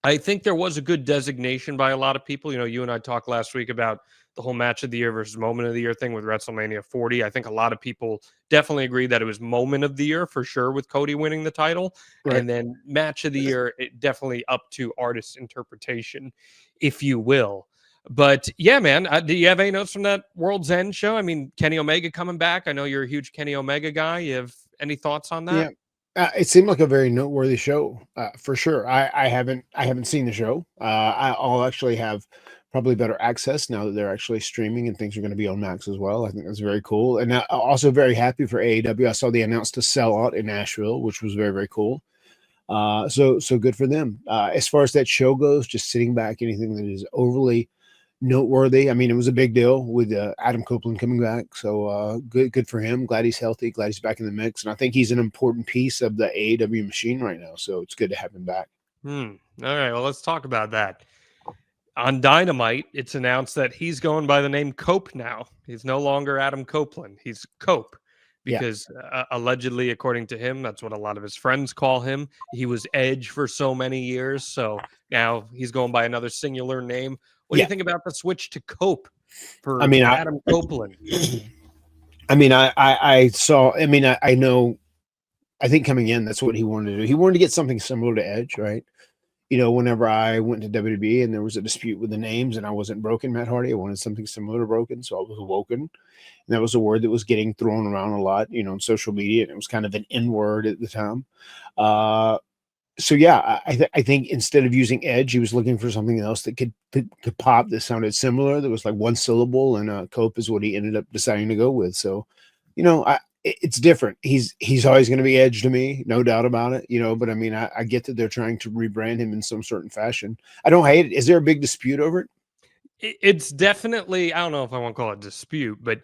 I think there was a good designation by a lot of people. You know, you and I talked last week about the whole match of the year versus moment of the year thing with WrestleMania 40. I think a lot of people definitely agree that it was moment of the year for sure with Cody winning the title. Right. And then match of the year, it definitely up to artist interpretation, if you will. But yeah, man, do you have any notes from that World's End show? I mean, Kenny Omega coming back. I know you're a huge Kenny Omega guy. You have any thoughts on that? Yeah. It seemed like a very noteworthy show, for sure. I haven't seen the show. I'll actually have probably better access now that they're actually streaming and things are going to be on Max as well. I think that's very cool, and also very happy for AEW. I saw they announced a sellout in Nashville, which was very, very cool. So good for them. As far as that show goes, just sitting back, anything that is overly noteworthy. I mean, it was a big deal with Adam Copeland coming back. So good for him. Glad he's healthy. Glad he's back in the mix. And I think he's an important piece of the AEW machine right now. So it's good to have him back. All right. Well, let's talk about that. On Dynamite, it's announced that he's going by the name Cope now. He's no longer Adam Copeland. He's Cope because allegedly, according to him, that's what a lot of his friends call him. He was Edge for so many years. So now he's going by another singular name. What do you think about the switch to Cope for Adam Copeland? I mean, I saw, I know, I think coming in, that's what he wanted to do. He wanted to get something similar to Edge, right? You know, whenever I went to WWE and there was a dispute with the names and I wasn't Broken Matt Hardy, I wanted something similar to Broken. So I was Woken. And that was a word that was getting thrown around a lot, you know, on social media. And it was kind of an N word at the time. So yeah, I think instead of using Edge, he was looking for something else that could pop that sounded similar. That was like one syllable, and Cope is what he ended up deciding to go with. So, you know, it's different. He's always going to be Edge to me, no doubt about it. You know, but I mean, I get that they're trying to rebrand him in some certain fashion. I don't hate it. Is there a big dispute over it? It's definitely, I don't know if I want to call it dispute, but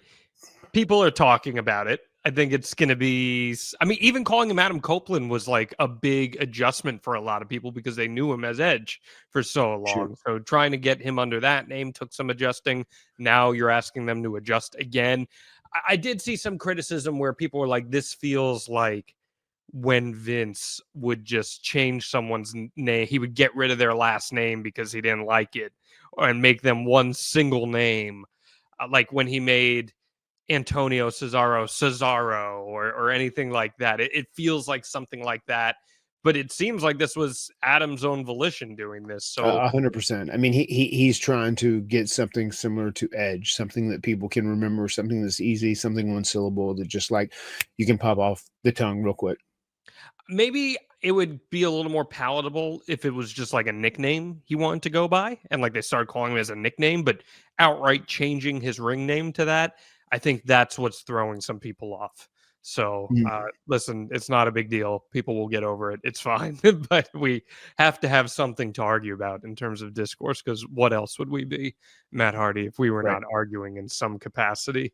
people are talking about it. I think it's going to be, I mean, even calling him Adam Copeland was like a big adjustment for a lot of people because they knew him as Edge for so long. Sure. So trying to get him under that name took some adjusting. Now you're asking them to adjust again. I did see some criticism where people were like, this feels like when Vince would just change someone's name. He would get rid of their last name because he didn't like it and make them one single name. Like when he made Antonio Cesaro or anything like that. It feels like something like that, but it seems like this was Adam's own volition doing this. So 100%. I mean, he's trying to get something similar to Edge, something that people can remember, something that's easy, something one syllable that just like you can pop off the tongue real quick. Maybe it would be a little more palatable if it was just like a nickname he wanted to go by and like they started calling him as a nickname, but outright changing his ring name to that, I think that's what's throwing some people off. So listen, it's not a big deal. People will get over it. It's fine. But we have to have something to argue about in terms of discourse, because what else would we be, Matt Hardy, if we were not arguing in some capacity?